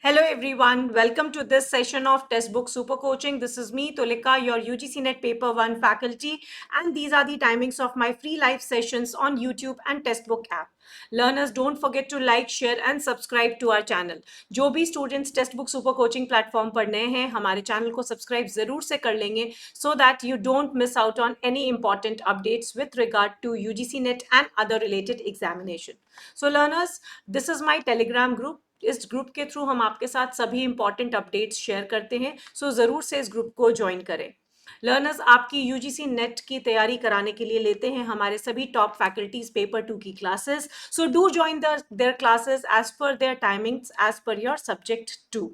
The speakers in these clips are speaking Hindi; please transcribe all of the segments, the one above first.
Hello everyone, welcome to this session of Textbook Super Coaching. This is me, Tolika, your UGC NET Paper 1 faculty, and these are the timings of my free live sessions on YouTube and Textbook app. Learners, don't forget to like, share and subscribe to our channel. जो भी students Textbook Super Coaching platform पर नए हैं, हमारे channel को subscribe ज़रूर से कर लेंगे so that you don't miss out on any important updates with regard to UGC NET and other related examination. So learners, this is my Telegram group. इस ग्रुप के थ्रू हम आपके साथ सभी इंपॉर्टेंट अपडेट्स शेयर करते हैं, सो ज़रूर से इस ग्रुप को ज्वाइन करें. लर्नर्स, आपकी यूजीसी नेट की तैयारी कराने के लिए लेते हैं हमारे सभी टॉप फैकल्टीज पेपर 2 की classes. So do join their classes as per their timings as per your subject 2.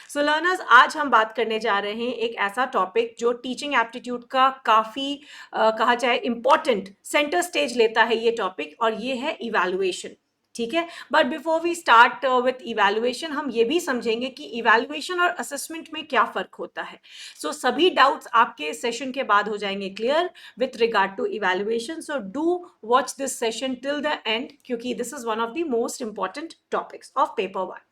So learners, आज हम बात करने जा रहे हैं एक ऐसा टॉपिक जो टीचिंग एप्टीट्यूड का काफ़ी कहा जाए इम्पॉर्टेंट सेंटर स्टेज लेता है ये टॉपिक, और ये है इवैल्यूएशन. ठीक है, but before we start with evaluation हम ये भी समझेंगे कि इवैल्यूएशन और असेसमेंट में क्या फ़र्क होता है. सो सभी डाउट्स आपके सेशन के बाद हो जाएंगे clear with regard to evaluation. So do watch this session till the end, क्योंकि this is one of the most important topics of paper 1.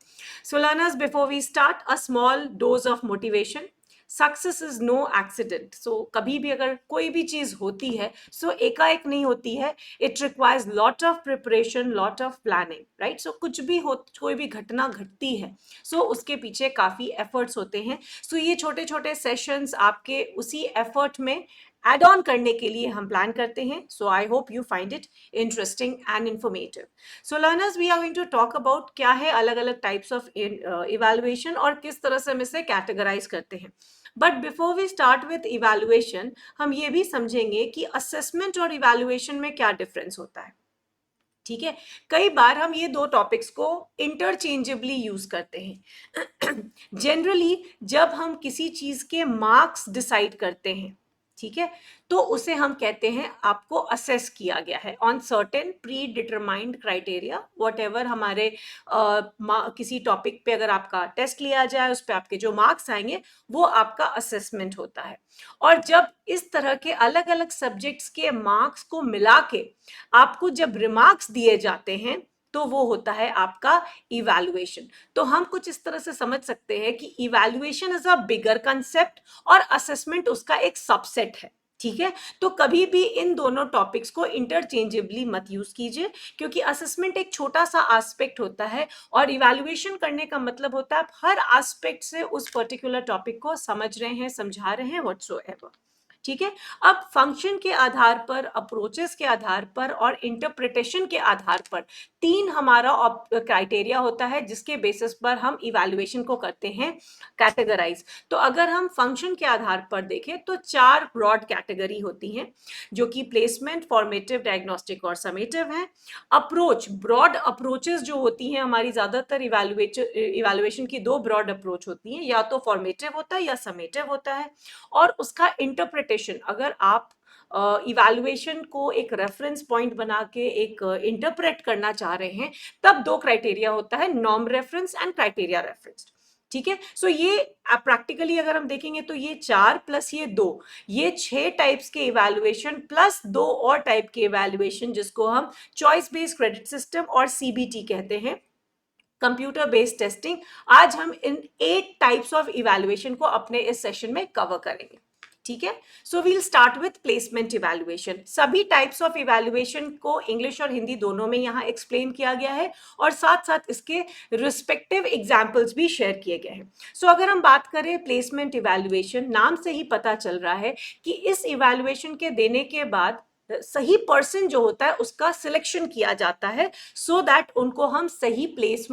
So learners, before we start, a small dose of motivation. Success is no accident. So कभी भी अगर कोई भी चीज़ होती है सो एकाएक नहीं होती है. It requires lot of preparation, lot of planning, right. So कुछ भी हो, कोई भी घटना घटती है सो उसके पीछे काफ़ी एफर्ट्स होते हैं. सो ये छोटे छोटे सेशंस आपके उसी एफर्ट में एड ऑन करने के लिए हम प्लान करते हैं. So I hope you find it interesting and informative. So learners, we are going to talk about क्या है अलग अलग टाइप्स ऑफ इवैल्यूएशन और किस तरह से हम इसे कैटेगराइज करते हैं. But before we start with evaluation हम ये भी समझेंगे कि असेसमेंट और इवैल्यूएशन में क्या डिफरेंस होता है. ठीक है, कई बार हम ये दो टॉपिक्स को इंटरचेंजेबली यूज करते हैं. जनरली जब हम किसी चीज के मार्क्स डिसाइड करते हैं, ठीक है, तो उसे हम कहते हैं आपको असेस किया गया है on certain pre determined criteria. What ever हमारे किसी टॉपिक पे अगर आपका टेस्ट लिया जाए उस पर आपके जो मार्क्स आएंगे वो आपका असेसमेंट होता है. और जब इस तरह के अलग अलग सब्जेक्ट्स के मार्क्स को मिला के आपको जब रिमार्क्स दिए जाते हैं तो वो होता है आपका इवैल्यूएशन. तो हम कुछ इस तरह से समझ सकते हैं कि evaluation is a bigger concept और असेसमेंट उसका एक सबसेट है. ठीक है, तो कभी भी इन दोनों टॉपिक्स को इंटरचेंजेबली मत यूज कीजिए, क्योंकि असेसमेंट एक छोटा सा एस्पेक्ट होता है और इवैल्यूएशन करने का मतलब होता है आप हर एस्पेक्ट से उस पर्टिकुलर टॉपिक को समझ रहे हैं, समझा रहे हैं, व्हाटसोएवर. ठीक है, अब फंक्शन के आधार पर, अप्रोचेस के आधार पर और इंटरप्रिटेशन के आधार पर तीन हमारा क्राइटेरिया होता है जिसके बेसिस पर हम इवैल्यूएशन को करते हैं कैटेगराइज. तो अगर हम फंक्शन के आधार पर देखें तो चार ब्रॉड कैटेगरी होती हैं जो कि प्लेसमेंट, फॉर्मेटिव, डायग्नोस्टिक और समेटिव हैं. अप्रोच, ब्रॉड अप्रोचेस जो होती हैं हमारी ज्यादातर इवैल्यूएशन की दो ब्रॉड अप्रोच होती हैं, या तो फॉर्मेटिव होता है या समेटिव होता है. और उसका इंटरप्रिटेशन, अगर आप इवैल्यूएशन को एक रेफरेंस पॉइंट बना के एक इंटरप्रेट करना चाह रहे हैं तब दो क्राइटेरिया होता है, norm reference and criteria reference. ठीक है, सो ये प्रैक्टिकली अगर हम देखेंगे तो ये 4 प्लस ये 2, ये 6 टाइप्स के इवैल्यूएशन प्लस 2 और टाइप के इवैल्यूएशन जिसको हम चॉइस बेस्ड क्रेडिट सिस्टम और सीबीटी कहते हैं, कंप्यूटर बेस्ड टेस्टिंग. आज हम इन 8 टाइप्स ऑफ इवैल्यूएशन को अपने इस सेशन में कवर करेंगे. ठीक है, so we'll start with placement evaluation. सभी टाइप्स ऑफ इवैल्यूएशन को इंग्लिश और हिंदी दोनों में यहाँ एक्सप्लेन किया गया है और साथ साथ इसके रिस्पेक्टिव एग्जाम्पल्स भी शेयर किए गए हैं. सो अगर हम बात करें प्लेसमेंट इवैल्यूएशन, नाम से ही पता चल रहा है कि इस इवैल्यूएशन के देने के बाद सही पर्सन जो होता है उसका सिलेक्शन किया जाता है सो दैट उनको हम सही प्लेस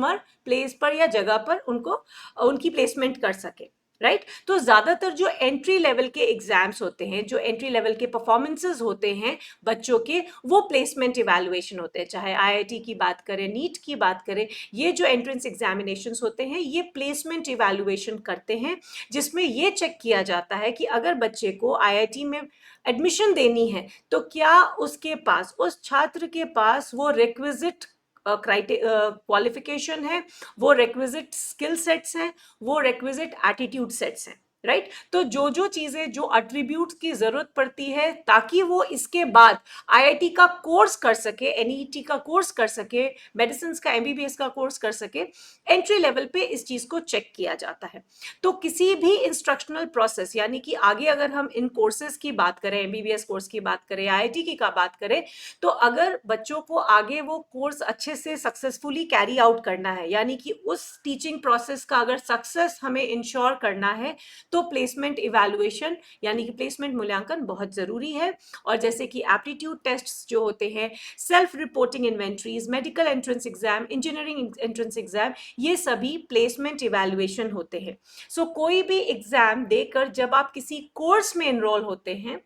पर या जगह पर उनकी प्लेसमेंट कर सके. राइट, तो ज्यादातर जो एंट्री लेवल के एग्जाम्स होते हैं, जो एंट्री लेवल के परफॉर्मेंसेस होते हैं बच्चों के, वो प्लेसमेंट इवैल्यूएशन होते हैं. चाहे आईआईटी की बात करें, नीट की बात करें, ये जो एंट्रेंस एग्जामिनेशंस होते हैं ये प्लेसमेंट इवैल्यूएशन करते हैं, जिसमें ये चेक किया जाता है कि अगर बच्चे को आईआईटी में एडमिशन देनी है तो क्या उसके पास, उस छात्र के पास वो रिक्विजिट क्वालिफिकेशन है, वो रिक्विजिट स्किल सेट्स हैं, वो रिक्विजिट एटीट्यूड सेट्स हैं. राइट। तो जो जो चीजें, जो एट्रीब्यूट्स की जरूरत पड़ती है ताकि वो इसके बाद आईआईटी का कोर्स कर सके, एनईटी का कोर्स कर सके, मेडिसिन का एमबीबीएस का कोर्स कर सके, एंट्री लेवल पे इस चीज को चेक किया जाता है। तो किसी भी इंस्ट्रक्शनल प्रोसेस, यानी कि आगे अगर हम इन कोर्सेज की बात करें, एमबीबीएस कोर्स की बात करें, आईआईटी की का बात करें, तो अगर बच्चों को आगे वो कोर्स अच्छे से सक्सेसफुली कैरी आउट करना है, यानी कि उस टीचिंग प्रोसेस का अगर सक्सेस हमें इंश्योर करना है, तो प्लेसमेंट इवैल्यूएशन यानी कि प्लेसमेंट मूल्यांकन बहुत जरूरी है। और जैसे कि एप्टीट्यूड टेस्ट्स जो होते हैं, self reporting inventories, medical entrance exam, engineering entrance exam, ये सभी प्लेसमेंट इवैल्यूएशन होते हैं। सो कोई भी एग्जाम देकर जब आप किसी कोर्स में एनरोल होते हैं,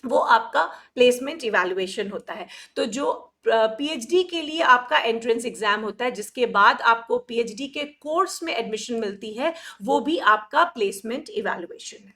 वो आपका प्लेसमेंट इवैल्यूएशन होता है। तो जो पीएचडी के लिए आपका एंट्रेंस एग्जाम होता है, जिसके बाद आपको पीएचडी के कोर्स में एडमिशन मिलती है, वो भी आपका प्लेसमेंट इवैल्यूएशन है।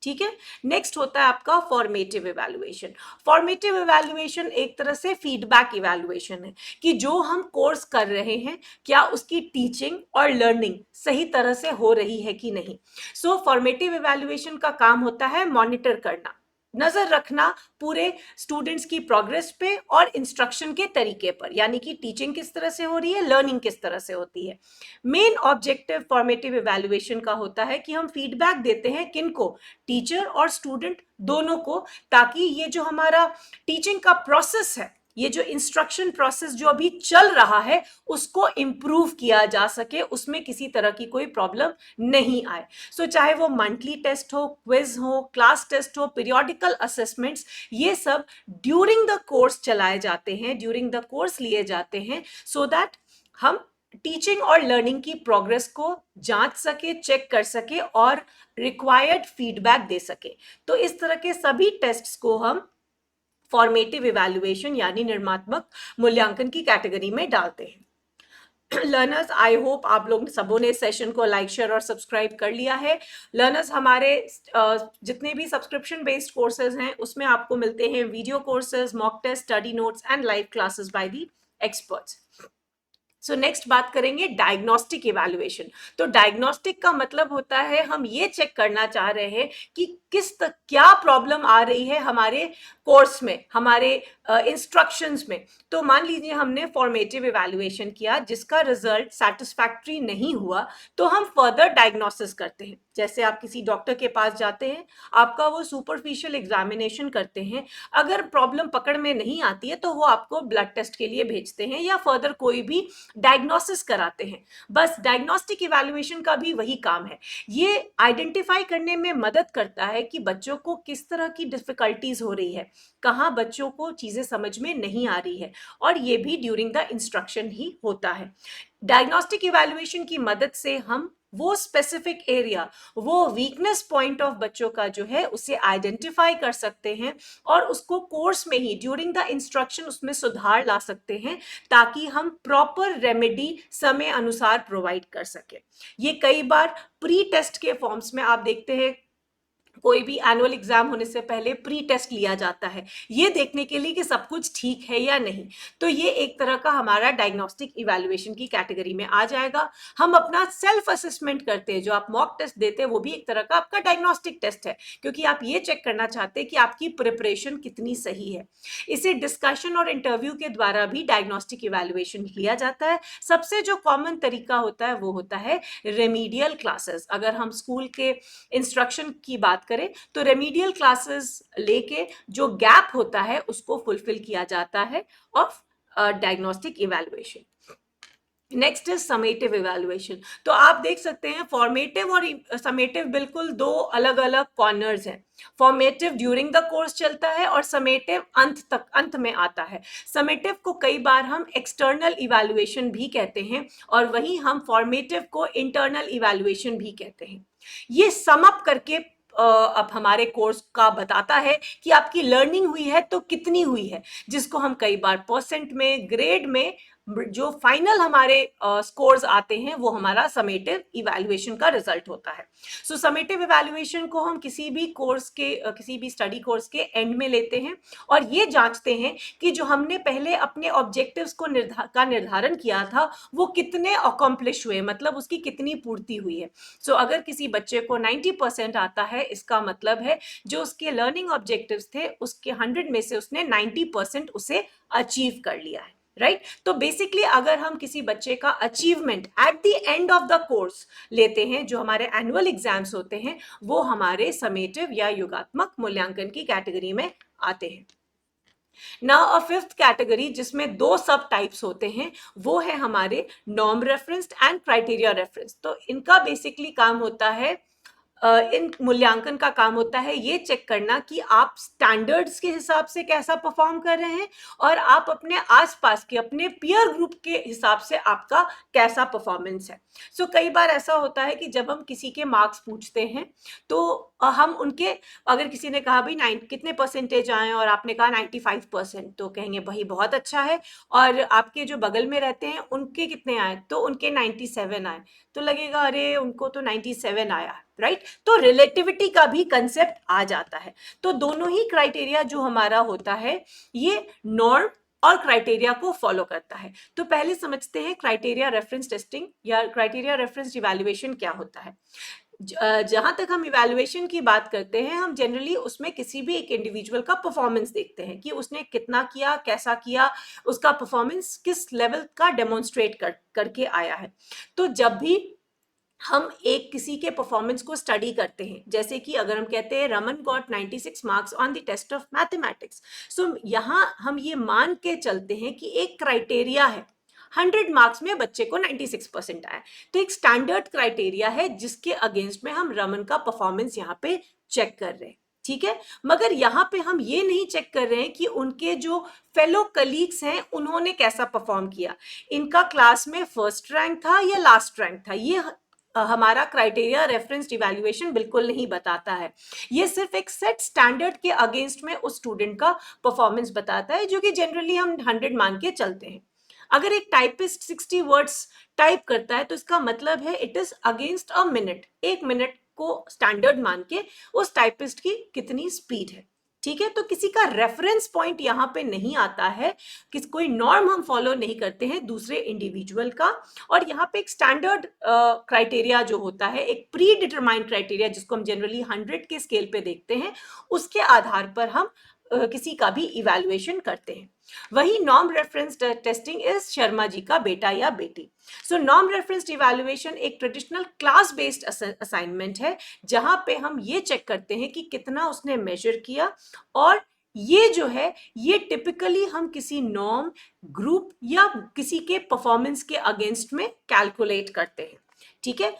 ठीक है। नेक्स्ट होता है आपका फॉर्मेटिव इवैल्यूएशन। फॉर्मेटिव इवैल्यूएशन एक तरह से फीडबैक इवैल्यूएशन है कि जो हम कोर्स कर रहे हैं, क्या उसकी टीचिंग और लर्निंग सही तरह से हो रही है कि नहीं। सो फॉर्मेटिव इवैल्यूएशन का काम होता है मॉनिटर करना, नजर रखना पूरे स्टूडेंट्स की प्रोग्रेस पे और इंस्ट्रक्शन के तरीके पर, यानी कि टीचिंग किस तरह से हो रही है, लर्निंग किस तरह से होती है। मेन ऑब्जेक्टिव फॉर्मेटिव इवैल्यूएशन का होता है कि हम फीडबैक देते हैं किनको, टीचर और स्टूडेंट दोनों को, ताकि ये जो हमारा टीचिंग का प्रोसेस है, ये जो इंस्ट्रक्शन प्रोसेस जो अभी चल रहा है, उसको इंप्रूव किया जा सके, उसमें किसी तरह की कोई प्रॉब्लम नहीं आए। सो चाहे वो मंथली टेस्ट हो, क्विज हो, क्लास टेस्ट हो, पीरियोडिकल असेसमेंट्स, ये सब ड्यूरिंग द कोर्स चलाए जाते हैं, ड्यूरिंग द कोर्स लिए जाते हैं, सो दैट हम टीचिंग और लर्निंग की प्रोग्रेस को जांच सके, चेक कर सके और रिक्वायर्ड फीडबैक दे सके। तो इस तरह के सभी टेस्ट्स को हम फॉर्मेटिव इवैल्यूएशन यानी निर्मात्मक मूल्यांकन की कैटेगरी में डालते हैं। लर्नर्स, आई होप आप लोग सबों ने सेशन को लाइक, शेयर और सब्सक्राइब कर लिया है। लर्नर्स, हमारे जितने भी सब्सक्रिप्शन बेस्ड कोर्सेज हैं, उसमें आपको मिलते हैं video courses, mock test, study notes and live classes by the experts. So next बात करेंगे डायग्नोस्टिक इवैल्यूएशन। तो डायग्नोस्टिक का मतलब होता है हम ये चेक करना चाह रहे हैं कि क्या प्रॉब्लम आ रही है हमारे कोर्स में, हमारे इंस्ट्रक्शंस में। तो मान लीजिए हमने फॉर्मेटिव इवैल्यूएशन किया, जिसका रिजल्ट सेटिस्फैक्ट्री नहीं हुआ, तो हम फर्दर डायग्नोसिस करते हैं। जैसे आप किसी डॉक्टर के पास जाते हैं, आपका वो सुपरफिशियल एग्जामिनेशन करते हैं, अगर प्रॉब्लम पकड़ में नहीं आती है तो वो आपको ब्लड टेस्ट के लिए भेजते हैं या फर्दर कोई भी डायग्नोसिस कराते हैं। बस डायग्नोस्टिक इवैल्यूएशन का भी वही काम है। ये आइडेंटिफाई करने में मदद करता है कि बच्चों को किस तरह की डिफिकल्टीज हो रही है, कहाँ बच्चों को चीजें समझ में नहीं आ रही है, और ये भी ड्यूरिंग द इंस्ट्रक्शन ही होता है। डायग्नोस्टिक इवैल्यूएशन की मदद से हम वो स्पेसिफिक एरिया, वो वीकनेस पॉइंट ऑफ बच्चों का जो है, उसे आइडेंटिफाई कर सकते हैं और उसको कोर्स में ही ड्यूरिंग द इंस्ट्रक्शन उसमें सुधार ला सकते हैं, ताकि हम प्रॉपर रेमेडी समय अनुसार प्रोवाइड कर सके। ये कई बार प्री टेस्ट के फॉर्म्स में आप देखते हैं, कोई भी एनुअल एग्जाम होने से पहले प्री टेस्ट लिया जाता है, ये देखने के लिए कि सब कुछ ठीक है या नहीं। तो ये एक तरह का हमारा डायग्नोस्टिक इवैल्यूएशन की कैटेगरी में आ जाएगा। हम अपना सेल्फ असेसमेंट करते हैं, जो आप मॉक टेस्ट देते हैं, वो भी एक तरह का आपका डायग्नोस्टिक टेस्ट है, क्योंकि आप ये चेक करना चाहते हैं कि आपकी प्रिपरेशन कितनी सही है। इसे डिस्कशन और इंटरव्यू के द्वारा भी डायग्नोस्टिक इवैल्यूएशन किया जाता है। सबसे जो कॉमन तरीका होता है वो होता है रेमीडियल क्लासेस। अगर हम स्कूल के इंस्ट्रक्शन की बात करें तो रेमीडियल क्लासेस लेके जो गैप होता है उसको फुलफिल किया जाता है of diagnostic evaluation. Next is summative evaluation. तो आप देख सकते हैं फॉर्मेटिव और समेटिव बिल्कुल दो अलग अलग कॉर्नर्स हैं। फॉर्मेटिव ड्यूरिंग द कोर्स चलता है और समेटिव अंत में आता है। समेटिव को कई बार हम एक्सटर्नल इवैल्यूएशन भी कहते हैं और वहीं हम फॉर्मेटिव को इंटरनल इवैल्यूएशन भी कहते हैं। ये सम अप करके अब हमारे कोर्स का बताता है कि आपकी लर्निंग हुई है तो कितनी हुई है, जिसको हम कई बार परसेंट में, ग्रेड में जो फाइनल हमारे स्कोर्स आते हैं वो हमारा समेटिव इवैल्यूएशन का रिजल्ट होता है। सो समेटिव इवैल्यूएशन को हम किसी भी कोर्स के किसी भी स्टडी कोर्स के एंड में लेते हैं और ये जांचते हैं कि जो हमने पहले अपने ऑब्जेक्टिव्स को निर्धारण किया था वो कितने अकम्प्लिश हुए, मतलब उसकी कितनी पूर्ति हुई है। सो अगर किसी बच्चे को 90% आता है, इसका मतलब है जो उसके लर्निंग ऑब्जेक्टिव्स थे उसके 100 में से उसने 90% उसे अचीव कर लिया है, राइट। तो बेसिकली अगर हम किसी बच्चे का achievement at the end of the course लेते हैं, जो हमारे एनुअल एग्जाम्स होते हैं, वो हमारे समेटिव या योगात्मक मूल्यांकन की कैटेगरी में आते हैं। नाउ अ फिफ्थ कैटेगरी जिसमें दो सब टाइप्स होते हैं वो है हमारे norm referenced and criteria reference. तो इनका बेसिकली काम होता है, इन मूल्यांकन का काम होता है ये चेक करना कि आप स्टैंडर्ड्स के हिसाब से कैसा परफॉर्म कर रहे हैं और आप अपने आसपास के अपने पीयर ग्रुप के हिसाब से आपका कैसा परफॉर्मेंस है। सो कई बार ऐसा होता है कि जब हम किसी के मार्क्स पूछते हैं तो हम उनके, अगर किसी ने कहा भाई कितने परसेंटेज आए और आपने कहा 95%, तो कहेंगे भाई बहुत अच्छा है, और आपके जो बगल में रहते हैं उनके कितने आए, तो उनके 97 आए, तो लगेगा अरे उनको तो 97 आया, राइट। तो रिलेटिविटी का भी कंसेप्ट आ जाता है। तो दोनों ही क्राइटेरिया जो हमारा होता है ये नॉर्म और क्राइटेरिया को फॉलो करता है। तो पहले समझते हैं क्राइटेरिया रेफरेंस टेस्टिंग या क्राइटेरिया रेफरेंस इवैल्यूएशन क्या होता है। जहां तक हम इवैल्यूएशन की बात करते हैं, हम जनरली उसमें किसी भी एक इंडिविजुअल का परफॉर्मेंस देखते हैं कि उसने कितना किया, कैसा किया, उसका परफॉर्मेंस किस लेवल का डेमोन्स्ट्रेट करके आया है। तो जब भी हम एक किसी के परफॉर्मेंस को स्टडी करते हैं, जैसे कि अगर हम कहते हैं Raman got 96 marks on the test of mathematics, so यहाँ हम ये मान के चलते हैं कि एक क्राइटेरिया है, 100 मार्क्स में बच्चे को 96% आया, तो एक स्टैंडर्ड क्राइटेरिया है जिसके अगेंस्ट में हम रमन का परफॉर्मेंस यहाँ पे चेक कर रहे हैं, ठीक है। मगर यहाँ पे हम ये नहीं चेक कर रहे हैं कि उनके जो फेलो कलीग्स हैं उन्होंने कैसा परफॉर्म किया, इनका क्लास में फर्स्ट रैंक था या लास्ट रैंक था, ये हमारा क्राइटेरिया रेफरेंस इवैल्यूएशन बिल्कुल नहीं बताता है। ये सिर्फ एक सेट स्टैंडर्ड के अगेंस्ट में उस स्टूडेंट का परफॉर्मेंस बताता है, जो कि जनरली हम 100 मान के चलते हैं। अगर एक टाइपिस्ट 60 वर्ड्स टाइप करता है तो इसका मतलब है it is against a minute, एक मिनट को स्टैंडर्ड मान के उस टाइपिस्ट की कितनी स्पीड है, ठीक है। तो किसी का रेफरेंस पॉइंट यहाँ पे नहीं आता है, किस कोई नॉर्म हम फॉलो नहीं करते हैं दूसरे इंडिविजुअल का। और यहाँ पे एक स्टैंडर्ड क्राइटेरिया जो होता है, एक प्री डिटरमाइंड क्राइटेरिया जिसको हम जनरली 100 के स्केल पे देखते हैं, उसके आधार पर हम किसी का भी इवैल्यूएशन करते हैं। वही norm reference testing is Sharma ji का बेटा या बेटी। सो नॉर्म रेफरेंस इवैल्यूएशन एक ट्रेडिशनल क्लास बेस्ड असाइनमेंट है, जहां पे हम ये चेक करते हैं कि कितना उसने मेजर किया, और ये जो है ये टिपिकली हम किसी नॉर्म, ग्रुप या किसी के परफॉर्मेंस के अगेंस्ट में कैलकुलेट करते हैं, ठीक है।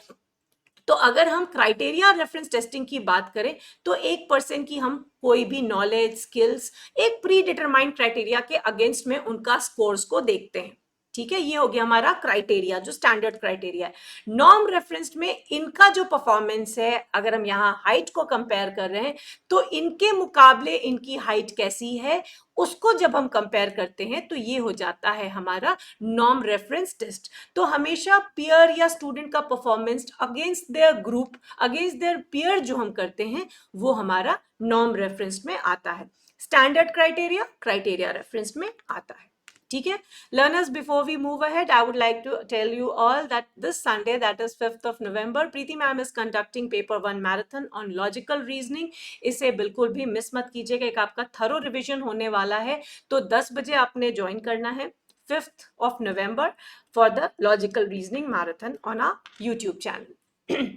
तो अगर हम क्राइटेरिया रेफरेंस टेस्टिंग की बात करें तो एक पर्सन की हम कोई भी नॉलेज, स्किल्स एक प्री डिटरमाइंड क्राइटेरिया के अगेंस्ट में उनका स्कोर्स को देखते हैं, ठीक है। ये हो गया हमारा क्राइटेरिया जो स्टैंडर्ड क्राइटेरिया है। नॉर्म रेफरेंस में इनका जो परफॉर्मेंस है, अगर हम यहाँ हाइट को कंपेयर कर रहे हैं तो इनके मुकाबले इनकी हाइट कैसी है, उसको जब हम कंपेयर करते हैं तो ये हो जाता है हमारा नॉर्म रेफरेंस टेस्ट। तो हमेशा पीयर या स्टूडेंट का performance against their group, against their peer जो हम करते हैं वो हमारा नॉर्म रेफरेंस में आता है। स्टैंडर्ड क्राइटेरिया क्राइटेरिया रेफरेंस में आता है, ठीक है। Learners, before we move ahead, I would like to tell you all that this Sunday, that is 5th of November, Preeti ma'am is conducting paper 1 marathon on logical reasoning. इसे बिल्कुल भी मिस मत कीजिएगा, एक आपका थरो रिविजन होने वाला है। तो 10 बजे आपने ज्वाइन करना है 5th of November for the logical reasoning marathon on our YouTube channel.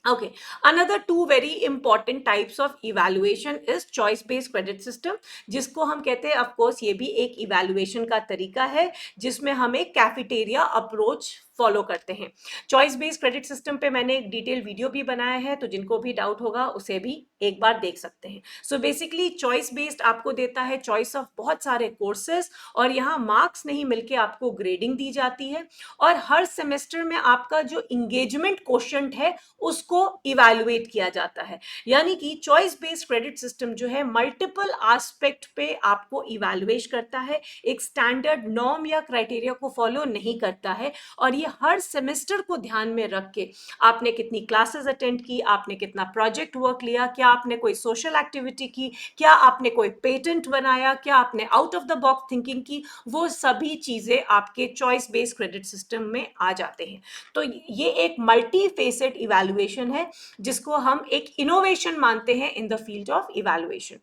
Okay, another two very important types of evaluation is choice based credit system, जिसको हम कहते हैं, of course ये भी एक evaluation का तरीका है जिसमें हम एक कैफेटेरिया अप्रोच फॉलो करते हैं। चॉइस बेस्ड क्रेडिट सिस्टम पे मैंने एक डिटेल वीडियो भी बनाया है, तो जिनको भी डाउट होगा उसे भी एक बार देख सकते हैं। सो बेसिकली चॉइस बेस्ड आपको देता है चॉइस ऑफ बहुत सारे कोर्सेज, और यहाँ मार्क्स नहीं मिलके आपको ग्रेडिंग दी जाती है, और हर सेमेस्टर में आपका जो इंगेजमेंट क्वोशंट है उसको इवैल्यूएट किया जाता है। यानी कि चॉइस बेस्ड क्रेडिट सिस्टम जो है मल्टीपल एस्पेक्ट पे आपको इवैल्यूएट करता है, एक स्टैंडर्ड नॉर्म या क्राइटेरिया को फॉलो नहीं करता है, और ये हर सेमेस्टर को ध्यान में रख के आपने कितनी क्लासेस अटेंड की, आपने कितना प्रोजेक्ट वर्क लिया, क्या आपने कोई सोशल एक्टिविटी की, क्या आपने कोई पेटेंट बनाया, क्या आपने out of the box thinking की, वो सभी चीजें आपके चॉइस बेस्ड क्रेडिट सिस्टम में आ जाते हैं। तो ये एक मल्टी फेसेड इवैल्यूएशन है जिसको हम एक इनोवेशन मानते हैं in the field of evaluation.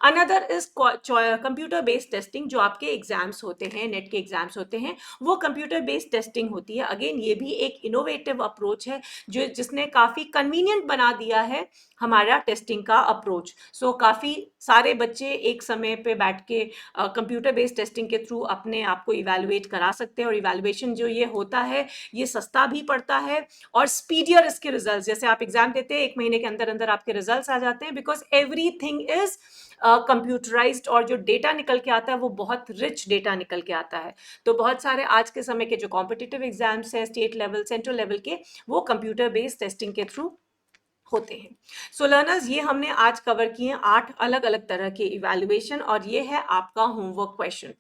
Another is computer based testing. जो आपके एग्जाम्स होते हैं, नेट के एग्जाम्स होते हैं, वो कंप्यूटर बेस्ड टेस्टिंग होती है। अगेन ये भी एक इनोवेटिव अप्रोच है जो जिसने काफी कन्वीनियंट बना दिया है हमारा टेस्टिंग का अप्रोच। सो काफी सारे बच्चे एक समय पे बैठ के कंप्यूटर बेस्ड टेस्टिंग के थ्रू अपने आप को इवैल्यूएट करा सकते हैं, और इवैल्यूएशन जो ये होता है ये सस्ता भी पड़ता है और स्पीडियर इसके रिजल्ट। जैसे आप एग्जाम देते हैं, 1 महीने के अंदर अंदर आपके रिजल्ट्स आ जाते हैं, बिकॉज एवरीथिंग इज कंप्यूटराइज्ड, और जो डेटा निकल के आता है वो बहुत रिच डेटा निकल के आता है। तो बहुत सारे आज के समय के जो कॉम्पिटिटिव एग्जाम्स हैं स्टेट लेवल सेंट्रल लेवल के, वो कंप्यूटर बेस्ड टेस्टिंग के थ्रू होते हैं। सो लर्नर्स, ये हमने आज कवर किए 8 अलग अलग तरह के इवैल्यूएशन, और ये है आपका homework question.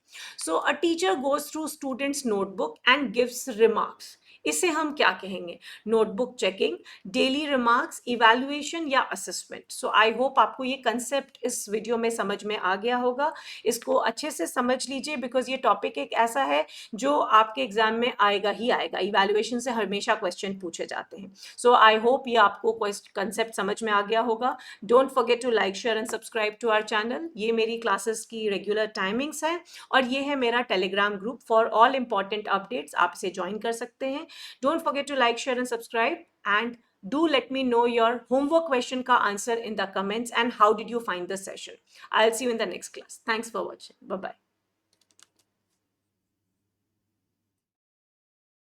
So a teacher goes through students notebook and gives remarks. इसे हम क्या कहेंगे? Notebook checking, daily remarks, evaluation या असेसमेंट। सो आई होप आपको ये कंसेप्ट इस वीडियो में समझ में आ गया होगा। इसको अच्छे से समझ लीजिए, बिकॉज ये टॉपिक एक ऐसा है जो आपके एग्जाम में आएगा ही आएगा। इवैल्यूएशन से हमेशा क्वेश्चन पूछे जाते हैं। सो आई होप ये आपको कंसेप्ट समझ में आ गया होगा। Don't forget to like, share and subscribe to our channel. ये मेरी क्लासेस की रेगुलर टाइमिंग्स हैं, और ये है मेरा Telegram group for all important updates. आप इसे ज्वाइन कर सकते हैं। Don't forget to like, share and subscribe, and do let me know your homework question ka answer in the comments and how did you find the session. I'll see you in the next class. Thanks for watching. Bye-bye.